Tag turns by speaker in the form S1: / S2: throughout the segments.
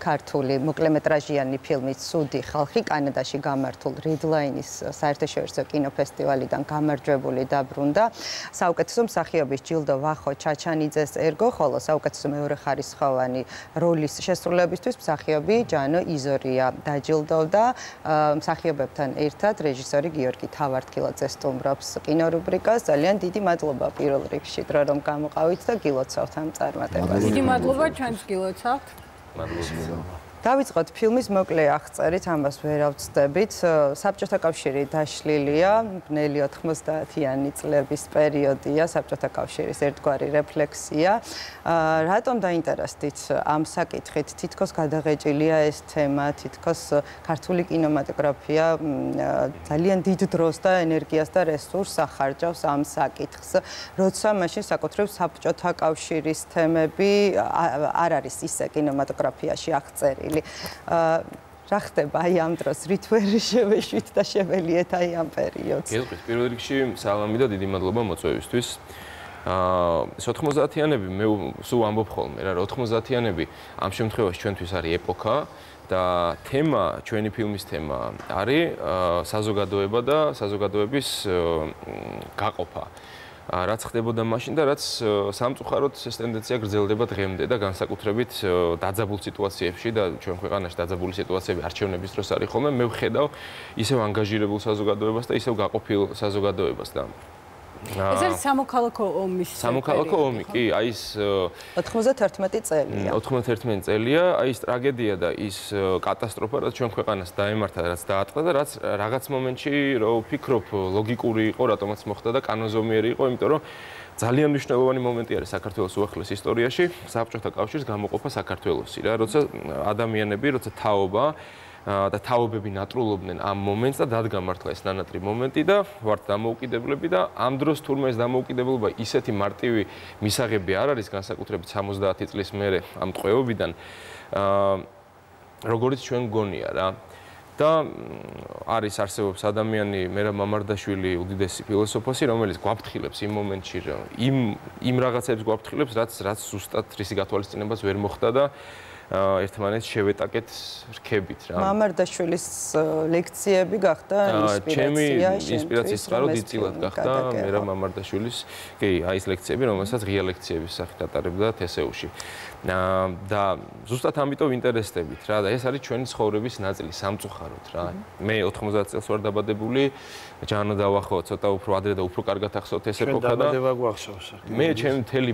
S1: ქართული მოკლემეტრაჟიანი ფილმი „ცუდი ხალხი“ კანადაში გამართულ Redline-ის საერთაშორისო კინოფესტივალიდან გამარჯვებული დაბრუნდა. საუკეთესო მსახიობის ჯილდო ვახო ჩაჩანიძეს ერგო, ხოლო საუკეთესო მეორეხარისხოვანი როლის შესრულებისთვის მსახიობი ჯანო იზორია დაჯილდოვდა. მსახიობებთან ერთად რეჟისორი გიორგი თავართქილაძე სტუმრობს კინორუბრიკას. ძალიან დიდი მადლობა პირველ რიგში დრო რომ გამოყავით და გილოცავთ ამ წარმატებას.
S2: დიდი მადლობა ჩვენს გილოცავთ.
S3: მადლობა.
S1: დავიწყოთ ფილმის მოკლე აღწერით, ამას ვერ ავწდებით. საბჭოთა კავშირი დაშლილია, ბნელი 90-იანი წლების პერიოდია, საბჭოთა კავშირის ერთგვარი რეფლექსია. რატომ დაინტერესდით ამ საკითხით? თითქოს გადაღეჭილია ეს თემა, თითქოს ქართული კინემატოგრაფია ძალიან დიდ დროს და ენერგიას და რესურსს ახარჯავს ამ საკითხს. როცა მაშინ საკუთრივ საბჭოთა კავშირის თემები არ არის ისე კინემატოგრაფიაში აღწერილი. რა ხდება აი ამ დროს, რით ვერ შევეშვით და შეველიეთ აი ამ პერიოდს?
S3: გეტყვით, პირველ რიგში სალამი და დიდი მადლობა მოწვევისთვის. 90-იანები მე სულ ამბობ ხოლმე რა, 90-იანები ამ შემთხვევაში ჩვენთვის არის ეპოქა და თემა, ჩვენი ფილმის თემა არის საზოგადოება და საზოგადოების გაყოფა. რაც ხდებოდა მაშინ და რაც სამწუხაროდ ეს ტენდენცია გრძელდება დღემდე და განსაკუთრებით დაძაბულ სიტუაციებში და ჩვენ ქვეყანაში დაძაბული სიტუაციები არჩევნების დროს არის ხოლმე მე ვხედავ ისევ ანგაჟირებულ საზოგადოებას და ისევ გაყოფილ საზოგადოებას და
S2: ეს არის სამოქალაქო ომის
S3: სამოქალაქო ომი კი აი ეს
S1: 91 წელია
S3: 91 წელია აი ეს ტრაგედია და ის კატასტროფა რაც ჩვენ ქვეყანას დაემართა რაც დაატყდა და რაც რაღაც მომენტში რო ვფიქრობ ლოგიკური იყო რატომაც მოხდა და კანონზომიერი იყო იმიტომ რომ ძალიან მნიშვნელოვანი მომენტი არის საქართველოს უახლეს ისტორიაში საბჭოთა კავშირის გამოყოფა საქართველოსი რა როცა ადამიანები როცა თაობა და თაობები ნატრულობდნენ ამ მომენტს და დადგა მართლა ეს ნანატრი მომენტი და ვართ დამოუკიდებლები და ამ დროს თურმე ეს დამოუკიდებლობა ისეთი მარტივი მისაღები არ არის განსაკუთრებით 70 წლის მერე ამ ტყვეობიდან როგორც ჩვენ გონია რა და არის არსებობს ადამიანი მერაბ მამარდაშვილი უდიდესი ფილოსოფოსი რომელიც გვაფრთხილებს იმ მომენტში იმ რაღაცებს გვაფრთხილებს რაც ზუსტად რისი გათვალისწინებაც ვერ მოხდა და ერთმანეთს შევეტაკეთ რქებით რა.
S1: მამარდაშვილის ლექციები გახდა ინსპირაცია.
S3: ჩემი ინსპირაციის წყარო დიდწილად გახდა მერაბ მამარდაშვილის, კი, აი ეს ლექციები, რომელსაც ღია ლექციების სახით ატარებდა თესეუში. და ზუსტად ამიტომ ინტერესდებით რა და ეს არის ჩვენი ცხოვრების ნაწილი სამწუხაროდ რა. მე 90 წელს ვარ დაბადებული, ჯანო და ვახო ცოტა უფრო ადრე და უფრო კარგად ახსოვთ ეს ეპოქა და
S4: დაბადება გვახსოვს.
S3: მე ჩემი მთელი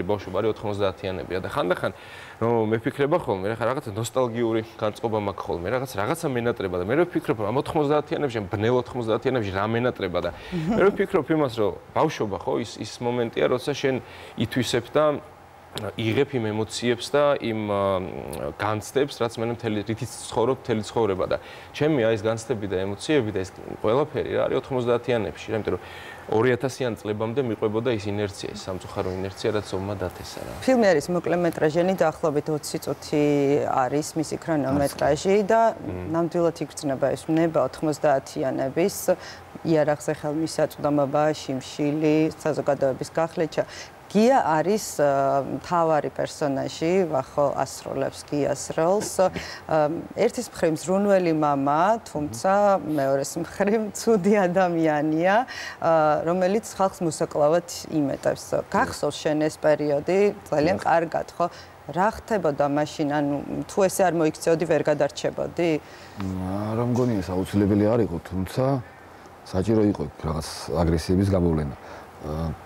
S3: ბავშვობა არის 90-იანები და ხანდახან რომ მეფიქრება ხოლმე, რა რაღაცა ნოსტალგიური განწყობა მაქვს ხოლმე, რაღაცა მენატრება და მე ვფიქრობ ამ 90-იანებში, ბნელ 90-იანებში რა მენატრება და მე ვფიქრობ იმას, რომ ბავშვობა ხო ის მომენტია, როცა შენ ითვისებ და იღებ იმ ემოციებს და იმ განცდებს, რაც მე რითიც ცხოვრობ მთელი ცხოვრება და ჩემი აი ეს განცდები და ემოციები და ეს ყველაფერი რა არის 90-იანებში, იმიტომ რომ 2000-იან წლებამდე მიყვებოდა ის ინერცია, ეს სამწუხარო ინერცია, რაც ომმა დათესა რა.
S1: ფილმი არის მოკლემეტრაჟიანი, დაახლოებით 20 წუთი არის მისი ქრონომეტრაჟი და ნამდვილად იგრძნობა ეს ნება 90-იანების იარაღზე ხელმისაწვდომობა, შიმშილი, საზოგადოების გახლეჩა. გია არის მთავარი პერსონაჟი, ვახო ასრულებს გიას როლს. ერთის მხრივ ზრუნველი მამა, თუმცა მეორეს მხრივ ცუდი ადამიანია, რომელიც ხალხს მოსაკლავად იმეტებს. გახსოვს შენ ეს პერიოდი ძალიან კარგად, ხო? რა ხდებოდა მაშინ, ანუ თუ ესე არ მოიქცეოდი, ვერ გადარჩებოდი?
S5: არა მგონია ეს აუცილებელი არ იყო, თუმცა საჭირო იყო რაღაც აგრესიების გამოვლენა.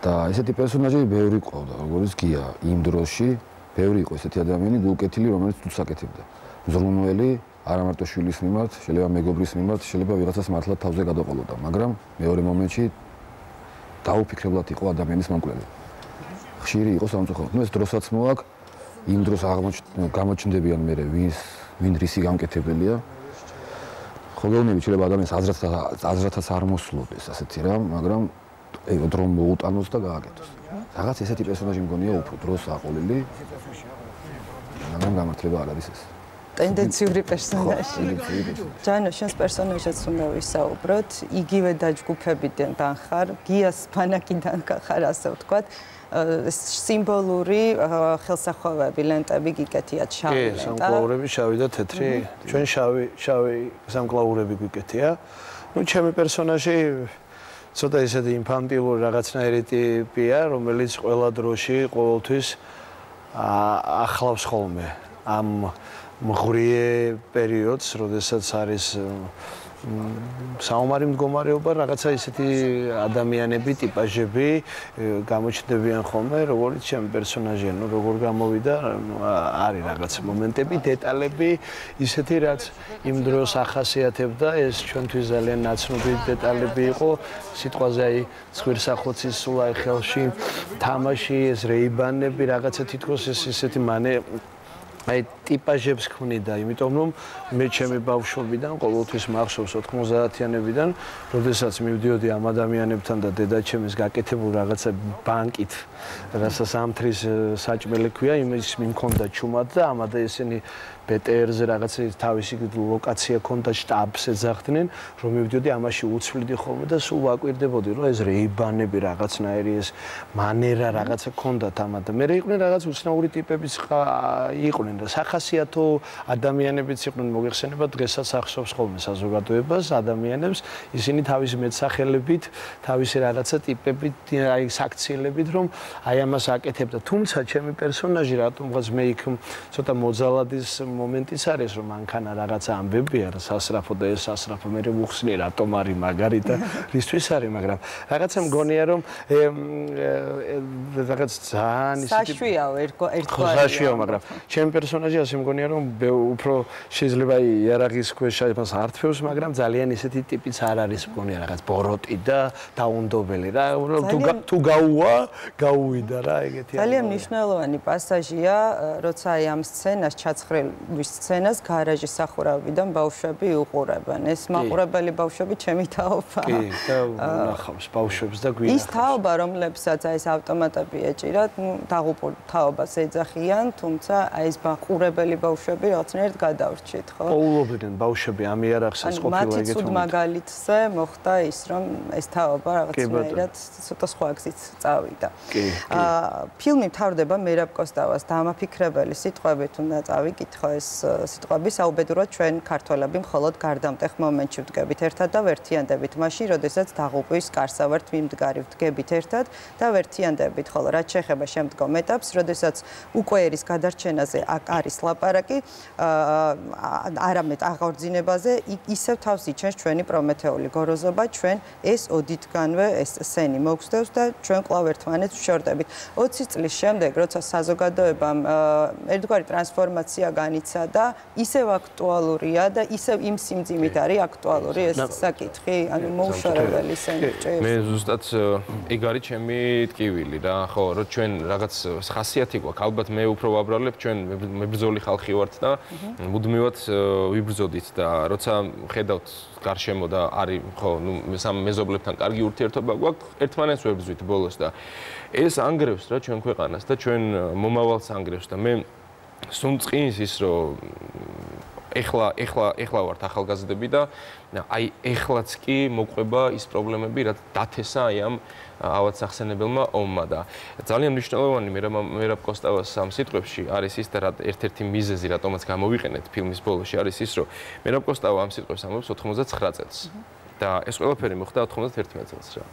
S5: და ესეთი პერსონაჟები ბევრი ყავდა, როგორც გია იმ დროში, ბევრი იყო ესეთი ადამიანი გულკეთილი, რომელიც თუს აკეთებდა. მზრუნველი, არა მარტო შვილის მიმართ, შეიძლება მეგობრის მიმართ, შეიძლება ვიღაცას მართლა თავზე გადაყოლოდა, მაგრამ მეორე მომენტში დაუფიქრებლად იყო ადამიანის მომკვლელი. ხშირი იყო სამწუხაროდ. ეს დროსაც მოაქვს, იმ დროს გამოჩნდებიან მე ვინ რისი გამკეთებელია. ხოლმე შეიძლება ადამიანს აზრათაც არ მოსულოდეს ასეთი რა, მაგრამ დრომ მოუტანოს და გააკეთოს. რაღაც ესეთი პერსონაჟი მგონია უფრო დროს აყოლილი. მაგრამ გამართლება არ არის ეს.
S1: ტენდენციური პერსონაჟი. ჯანო, შენს პერსონაჟებს უნდა ვისაუბროთ. იგივე დაჯგუფებიდან ხარ, გიას ფანაკიდან ხარ, ასე ვთქვათ. სიმბოლური ხელსახვევები, ლენტები გიკეთიათ შავი ლენტა.
S4: კი, სამკლაურები შავი და თეთრი. ჩვენ შავი სამკლაურები გიკეთია. ნუ ჩემი პერსონაჟი ცოტა ისეთი ინფანტილური რაღაცნაირი ტიპია, რომელიც ყველა დროში ყოველთვის ახლავს ხოლმე ამ მღვრიე პერიოდს, როდესაც არის საომარი მდგომარეობა, რაღაცა ისეთი ადამიანები, ტიპაჟები გამოჩნდებიან ხოლმე, როგორც ჩემი პერსონაჟია, ნუ როგორ გამოვიდა, არის რაღაცა მომენტები, დეტალები, ისეთი რაც იმ დროს ახასიათებდა, ეს ჩვენთვის ძალიან ნაცნობი დეტალები იყო, სიტყვაზე აი ცხვირსახოცის სულ აი ხელში თამაში, ეს რეიბანები, რაღაცა თითქოს ეს ისეთი მანე აი ტიპაჟებს ქმნიდა, იმიტომ რომ მე ჩემი ბავშვობიდან ყოველთვის მახსოვს 90-იანებიდან, როდესაც მივდიოდი ამ ადამიანებთან და დედაჩემის გაკეთებულ რაღაცა ბანკით, რასაც ამთრის საჭმელი ქვია, იმის მიმქონდა ჩუმად და ამადა ესენი BTR-ზე რაღაცა თავისი ლოკაცია ქონდა, შტაბს ეძახდნენ, რომ მივდიოდი ამაში უცვლიდი ხოლმე და სულ ვაკვირდებოდი, რომ ეს რეიბანები რაღაცნაირი ეს მანერა რაღაცა ქონდათ ამადა. მე იყვნენ რაღაც უცნაური ტიპებიც იყვნენ და სახასიათო ადამიანებიც იყვნენ, მოგეხსენება დღესაც ახსოვს ხოლმე საზოგადოებას, ადამიანებს, ისინი თავისი მეტსახელებით, თავისი რაღაცა ტიპებით, აი საქციელებით, რომ აი ამას აკეთებდა. თუმცა ჩემი პერსონაჟი რატომღაც მე იქ ცოტა მოძალადის მომენტიც არის, რომ მანქანა რაღაცა ამბებია, სასრაფო და ეს სასრაფო მე ვუხსნი რატომ არის მაგარი და რისთვის არის, მაგრამ რაღაცა მგონია რომ რაღაც ძალიან ისეთი
S1: საშვიაო ერთგვარია.
S4: საშვიაო, მაგრამ ჩემი პერსონაჟი ასე მგონია რომ უფრო შეიძლება იარაღის ქვეშ იმას ართვევს, მაგრამ ძალიან ისეთი ტიპიც არ არის, მგონია რაღაც ბოროტი და დაუნდობელი რა, თუ გაუვიდა რა ეგეთი.
S1: ძალიან მნიშვნელოვანი პასაჟია, როცა აი ამ სცენას ჩაცხრილ სცენას გარაჟის სახურავიდან ბავშვები უყურებენ. ეს მაყურებელი ბავშვები ჩემი თაობა.
S4: კი, და ნახავს ბავშვებს და გვინახავს.
S1: ის თაობა, რომლებსაც აი ეს ავტომატები ეჭირათ, დაღუპულ თაობას ეძახიან, თუმცა აი ეს მაყურებელი ბავშვები რაღაცნაირად გადავრჩით, ხო?
S4: პოულობდნენ ბავშვები ამ იარაღსაც ყოფილა ეგეთ
S1: მათი ცუდ მაგალითზე მოხდა ის, რომ ეს თაობა რაღაცნაირად ცოტა სხვა გზით წავიდა. ფილმი მთავრდება მერაბ კოსტავას დამაფიქრებელი სიტყვებით, უნდა წავიკითხო ეს სიტყვები, საუბედუროდ ჩვენ ქართველები მხოლოდ გარდამტეხ მომენტში ვდგებით ერთად და ვერთიანდებით მაშინ, როდესაც დაღუპვის კარსა ვართ მიმდგარი, ვდგებით ერთად და ვერთიანდებით, ხოლო რაც შეეხება შემდგომ ეტაპს, როდესაც უკვე ერის გადარჩენაზე არის ლაპარაკი, არამედ აღორძინებაზე, ისევ თავს იჩენს ჩვენი პრომეთეული გოროზობა, ჩვენ ეს ოდითგანვე ეს სცენი მოგსდევს და ჩვენ კვლავ ერთმანეთს ვშორდებით. 20 წლის შემდეგ, როცა საზოგადოებამ ერთგვარი ტრანსფორმაცია განიცადა, ისევ აქტუალურია და ისევ იმ სიმძიმით არის აქტუალური ეს საკითხი, ანუ მოუშორებელი სენჭი.
S3: მე ზუსტად ეგ არის ჩემი ტკივილი რა, ხო, რომ ჩვენ რაღაც ხასიათი გვაქვს, ალბათ მე უფრო ვაბრალებ, ჩვენ მებრძოლი ხალხი ვართ და მუდმივად ვიბრძოდით და როცა ხედავთ გარშემო და არის, ხო, ნუ სამ მეზობლებთან კარგი ურთიერთობა გვაქვს, ერთმანეთს ვებრძვით ბოლოს და ეს ანგრევს რა ჩვენ ქვეყანას და ჩვენ მომავალს ანგრევს და მე სუნწყინს ის რომ ეხლა ვართ ახალგაზრდები და აი ეხლაც კი მოყვება ის პრობლემები, რაც დათესა აი ამ ავად სახსენებელმა ომმა და ძალიან მნიშვნელოვანი მერაბ კოსტავას ამ სიტყვებში არის ის და ერთ-ერთი მიზეზი, რატომაც გამოვიყენეთ ფილმის ბოლოში, არის ის, რომ მერაბ კოსტავა ამ სიტყვებს ამბობს 99 წელს და ეს ყველაფერი მოხდა 91 წელს რა.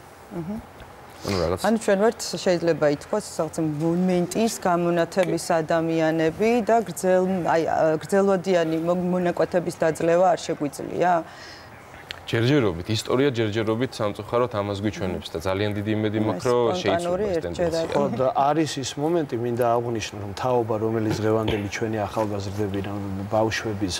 S1: ანუ ჩვენ ვართ შეიძლება ითქვას რაღაც მონუმენტის გამონათების ადამიანები და გრძელვადიანი მონაკვეთების დაძლევა არ შეგვიძლია?
S3: ჯერჯერობით, ისტორია ჯერჯერობით სამწუხაროდ ამას გვიჩვენებს და ძალიან დიდი იმედი მაქვს, რომ შეიძლება ეს ტენდენცია.
S4: ხო და არის ის მომენტი, მინდა აღვნიშნო, რომ თაობა, რომელიც დღევანდელი ჩვენი ახალგაზრდები და ბავშვების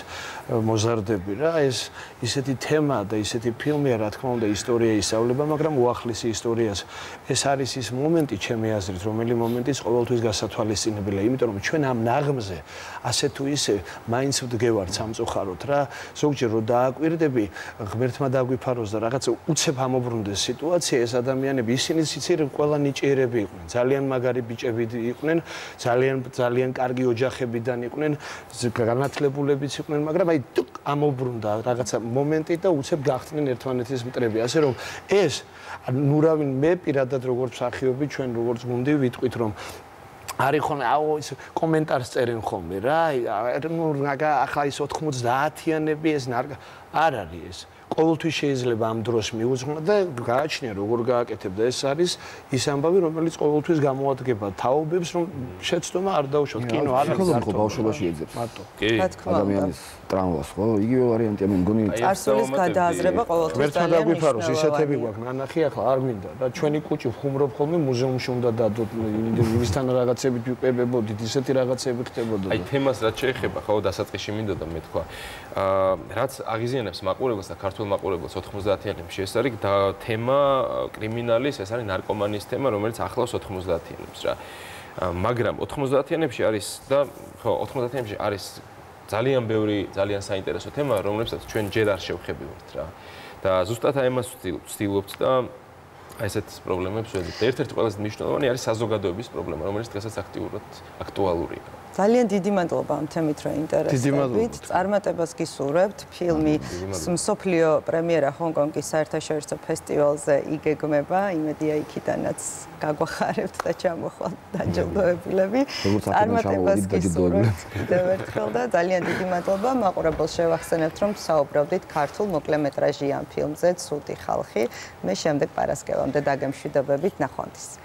S4: მოზარდები რა, ეს ისეთი თემა და ისეთი ფილმია, რა თქმა უნდა, ისტორია ისწავლება, მაგრამ უახლესი ისტორიას. ეს არის ის მომენტი, ჩემი აზრით, რომელი მომენტიც ყოველთვის გასათვალისწინებელია, იმიტომ რომ ჩვენ ამ ნაღმზე ასე თუ ისე მაინც ვდგევართ სამწუხაროდ რა, ზოგჯერ რომ დააკვირდები, ღმერთ ღმერთმა დაგვიფაროს და რაღაცა უცებ ამობრუნდეს სიტუაცია, ეს ადამიანები ისინიც იცი ყველა ნიჭიერები იყვნენ, ძალიან მაგარი ბიჭები იყვნენ, ძალიან კარგი ოჯახებიდან იყვნენ, განათლებულებიც იყვნენ, მაგრამ აი ამობრუნდა რაღაცა მომენტი და უცებ გახდნენ ერთმანეთის მტრები, ასე რომ ეს ნურავინ მე პირადად როგორც მსახიობი ჩვენ როგორც გუნდი ვიტყვით რომ არის ხოლმე ის კომენტარს წერენ ხოლმე რა ნუ ახლა ის 90-იანები ეს არ არის ეს ყოველთვის შეიძლება ამ დროს მიუძღვნა და გააჩნია როგორ გააკეთებდა ეს არის ის ამბავი რომელიც ყოველთვის გამოადგება თაობებს რომ შეცდომა არ დაუშვათ კინო არ არის
S5: ხო ბავშვობაში ეძებს
S4: მარტო
S3: კი
S5: ადამიანის ტრამვას ხო იგივე ვარიანტია მე მგონი
S1: წარსულის გადააზრება ყოველთვის
S4: ვერთა დაგვიფაროს ისეთები გვაქვს ნანახი ახლა არ მინდა და ჩვენი კუჭი ხუმრობ ხოლმე მუზეუმში უნდა დადოთ იმისთან რაღაცები ვიყებებოდით ისეთი რაღაცები ხდებოდა
S3: აი თემას რაც შეეხება ხო დასაწყისში მინდოდა მე თქვა რაც აღიზიანებს მაყურებელს და ქართულ მაყურებელს 90-იანებში ეს არის თემა კრიმინალის ეს არის ნარკომანის თემა რომელიც ახლავს 90-იანებს რა მაგრამ 90-იანებში არის და ხო 90-იანებში არის ძალიან ბევრი ძალიან საინტერესო თემა რომლებსაც ჩვენ ჯერ არ შევხებივართ რა და ზუსტად აი ამას ვცდილობთ და აი ესეთ პრობლემებს ვეძებთ ერთ-ერთი ყველაზე მნიშვნელოვანი არის საზოგადოების პრობლემა რომელიც დღესაც აქტუალურია
S1: ძალიან დიდი მადლობა ამ თემით რომ ინტერესებით. წარმატებას გისურვებთ. ფილმი მსოფლიო პრემიერა ჰონკონგის საერთაშორისო ფესტივალზე იგეგმება. იმედია იქიდანაც გაგვახარებთ და ჩამოხვალთ დაჯილდოებულები. წარმატებას გისურვებთ. კიდევ ერთხელ და ძალიან დიდი მადლობა. მაყურებელს შევახსენებთ რომ საუბრობდით ქართულ მოკლემეტრაჟიან ფილმზე ცუდი ხალხი. მე შემდეგ პარასკევამდე დაგემშვიდობებით ნახვამდის.